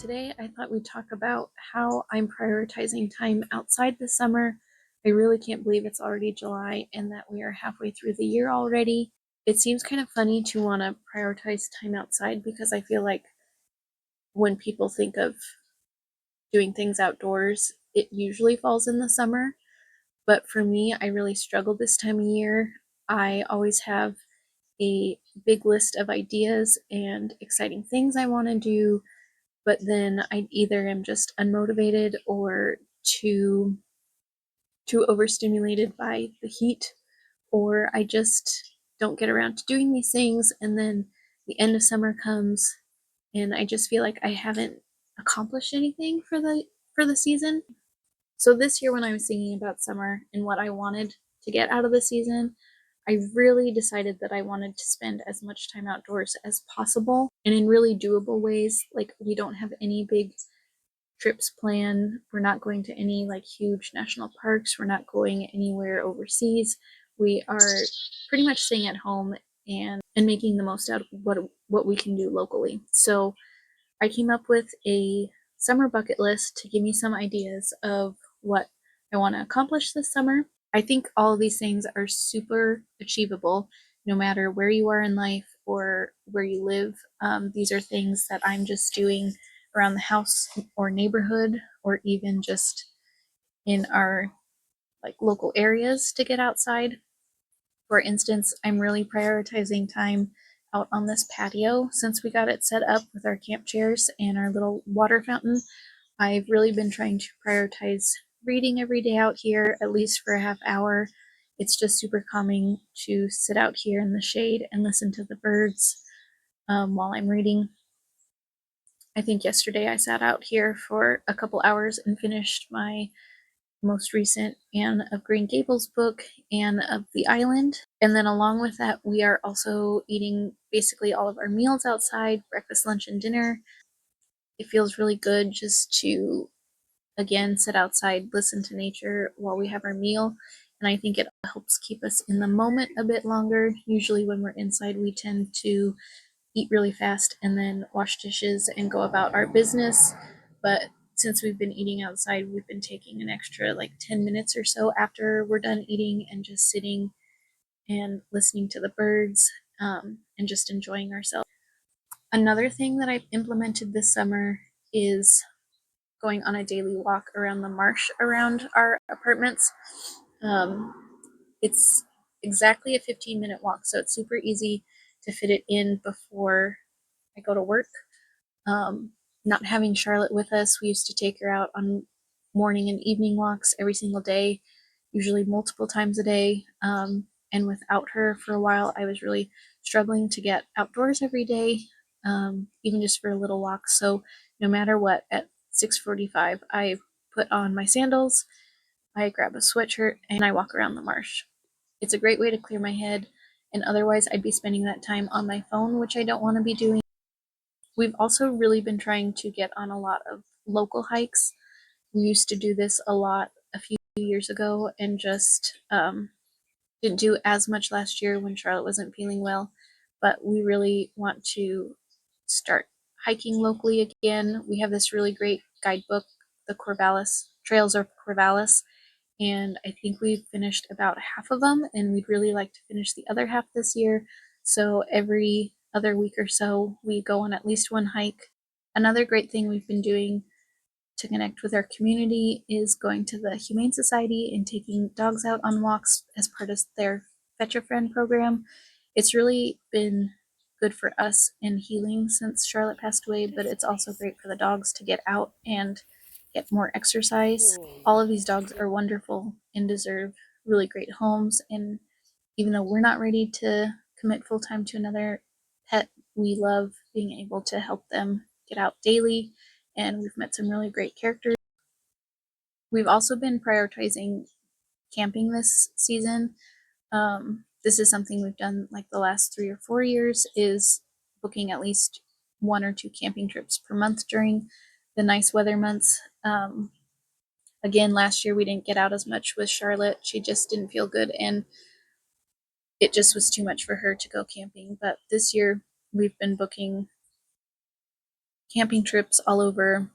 Today, I thought we'd talk about how I'm prioritizing time outside this summer. I really can't believe it's already July and that we are halfway through the year already. It seems kind of funny to want to prioritize time outside because I feel like when people think of doing things outdoors, it usually falls in the summer. But for me, I really struggle this time of year. I always have a big list of ideas and exciting things I want to do, but then I either am just unmotivated or too overstimulated by the heat, or I just don't get around to doing these things, and then the end of summer comes and I just feel like I haven't accomplished anything for the season. So this year when I was thinking about summer and what I wanted to get out of the season, I really decided that I wanted to spend as much time outdoors as possible and in really doable ways. Like, we don't have any big trips planned. We're not going to any like huge national parks. We're not going anywhere overseas. We are pretty much staying at home and making the most out of what we can do locally. So I came up with a summer bucket list to give me some ideas of what I want to accomplish this summer. I think all of these things are super achievable no matter where you are in life or where you live. These are things that I'm just doing around the house or neighborhood, or even just in our like local areas to get outside. For instance, I'm really prioritizing time out on this patio since we got it set up with our camp chairs and our little water fountain. I've really been trying to prioritize reading every day out here, at least for a half hour. It's just super calming to sit out here in the shade and listen to the birds while I'm reading. I think yesterday I sat out here for a couple hours and finished my most recent Anne of Green Gables book, Anne of the Island. And then along with that, we are also eating basically all of our meals outside, breakfast, lunch, and dinner. It feels really good just to, again, sit outside, listen to nature while we have our meal. And I think it helps keep us in the moment a bit longer. Usually, when we're inside, we tend to eat really fast and then wash dishes and go about our business. But since we've been eating outside, we've been taking an extra like 10 minutes or so after we're done eating and just sitting and listening to the birds, and just enjoying ourselves. Another thing that I've implemented this summer is going on a daily walk around the marsh around our apartments. Um, it's exactly a 15-minute walk, so it's super easy to fit it in before I go to work. Um, Not having Charlotte with us, we used to take her out on morning and evening walks every single day, usually multiple times a day. And without her for a while, I was really struggling to get outdoors every day, even just for a little walk. So no matter what, at 6:45, I put on my sandals, I grab a sweatshirt, and I walk around the marsh. It's a great way to clear my head, and otherwise I'd be spending that time on my phone, which I don't want to be doing. We've also really been trying to get on a lot of local hikes. We used to do this a lot a few years ago and just didn't do as much last year when Charlotte wasn't feeling well. But we really want to start hiking locally again. We have this really great guidebook, the Corvallis Trails of Corvallis, and I think we've finished about half of them, and we'd really like to finish the other half this year. So every other week or so, we go on at least one hike. Another great thing we've been doing to connect with our community is going to the Humane Society and taking dogs out on walks as part of their Fetch a Friend program. It's really been good for us in healing since Charlotte passed away, but it's also great for the dogs to get out and get more exercise. All of these dogs are wonderful and deserve really great homes. And even though we're not ready to commit full time to another pet, we love being able to help them get out daily. And we've met some really great characters. We've also been prioritizing camping this season. This is something we've done like the last 3 or 4 years, is booking at least 1 or 2 camping trips per month during the nice weather months. Again, last year we didn't get out as much with Charlotte. She just didn't feel good, and it just was too much for her to go camping. But this year we've been booking camping trips all over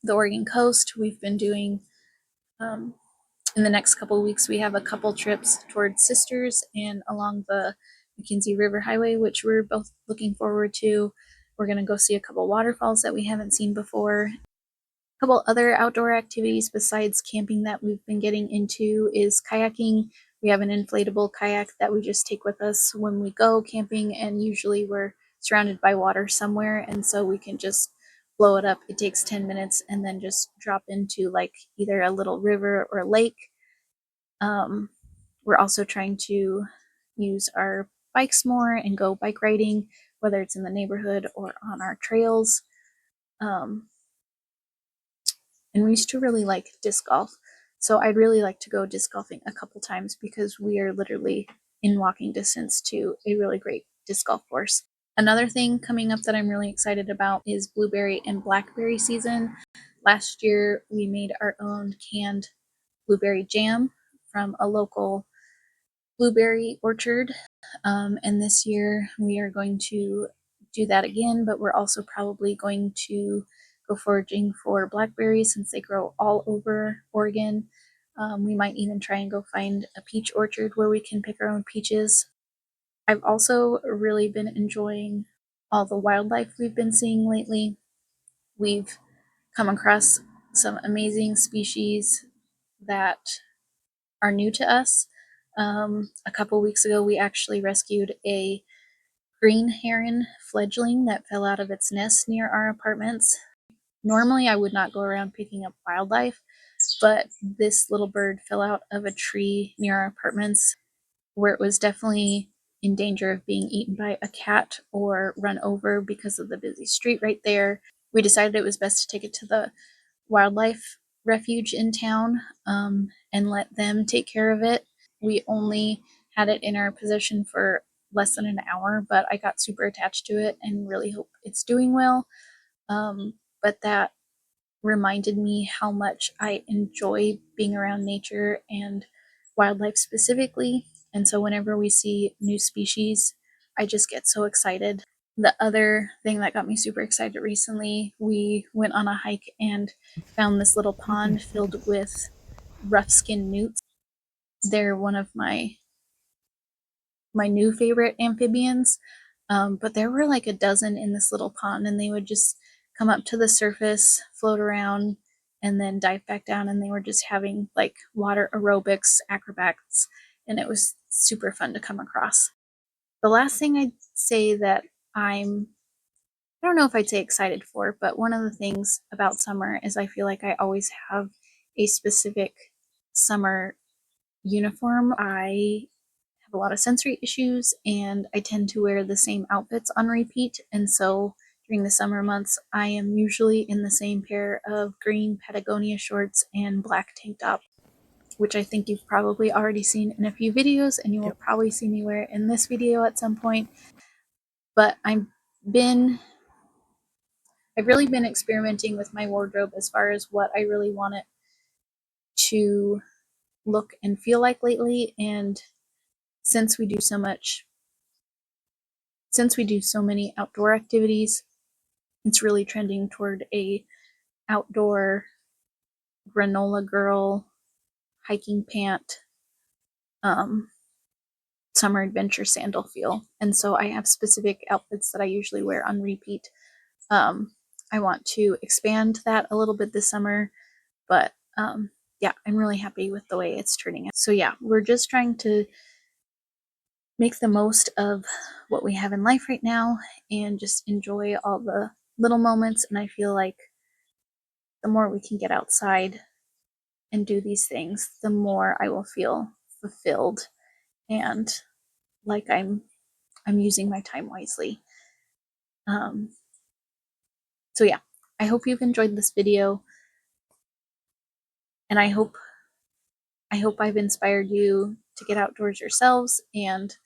the Oregon coast. We've been doing, in the next couple of weeks, we have a couple trips towards Sisters and along the McKenzie River Highway, which we're both looking forward to. We're going to go see a couple waterfalls that we haven't seen before. A couple other outdoor activities besides camping that we've been getting into is kayaking. We have an inflatable kayak that we just take with us when we go camping, and usually we're surrounded by water somewhere, and so we can just blow it up. It takes 10 minutes and then just drop into like either a little river or lake. We're also trying to use our bikes more and go bike riding, whether it's in the neighborhood or on our trails. And we used to really like disc golf. So I'd really like to go disc golfing a couple times because we are literally in walking distance to a really great disc golf course. Another thing coming up that I'm really excited about is blueberry and blackberry season. Last year, we made our own canned blueberry jam from a local blueberry orchard. And this year, we are going to do that again, but we're also probably going to go foraging for blackberries since they grow all over Oregon. We might even try and go find a peach orchard where we can pick our own peaches. I've also really been enjoying all the wildlife we've been seeing lately. We've come across some amazing species that are new to us. A couple weeks ago, we actually rescued a green heron fledgling that fell out of its nest near our apartments. Normally, I would not go around picking up wildlife, but this little bird fell out of a tree near our apartments where it was definitely in danger of being eaten by a cat or run over because of the busy street right there. We decided it was best to take it to the wildlife refuge in town, and let them take care of it. We only had it in our possession for less than an hour, but I got super attached to it and really hope it's doing well. But that reminded me how much I enjoy being around nature and wildlife specifically. And so whenever we see new species, I just get so excited. The other thing that got me super excited recently, we went on a hike and found this little pond filled with rough skinned newts. They're one of my new favorite amphibians. But there were like a dozen in this little pond, and they would just come up to the surface, float around, and then dive back down. And they were just having like water aerobics, acrobats, and it was super fun to come across. The last thing I'd say that I don't know if I'd say excited for, but one of the things about summer is I feel like I always have a specific summer uniform. I have a lot of sensory issues and I tend to wear the same outfits on repeat. And so during the summer months, I am usually in the same pair of green Patagonia shorts and black tank top, which I think you've probably already seen in a few videos, and you will probably see me wear it in this video at some point. But I've really been experimenting with my wardrobe as far as what I really want it to look and feel like lately. And since we do so many outdoor activities, it's really trending toward a outdoor granola girl hiking pant, summer adventure sandal feel. And so I have specific outfits that I usually wear on repeat. I want to expand that a little bit this summer, but yeah, I'm really happy with the way it's turning out. So yeah, we're just trying to make the most of what we have in life right now and just enjoy all the little moments. And I feel like the more we can get outside and do these things, the more I will feel fulfilled and like I'm using my time wisely. So yeah, I hope you've enjoyed this video, and I hope I've inspired you to get outdoors yourselves and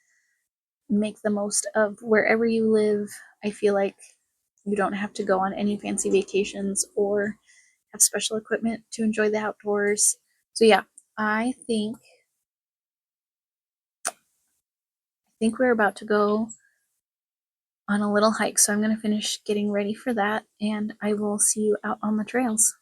make the most of wherever you live. I feel like you don't have to go on any fancy vacations or have special equipment to enjoy the outdoors. So yeah, I think we're about to go on a little hike. So I'm going to finish getting ready for that and I will see you out on the trails.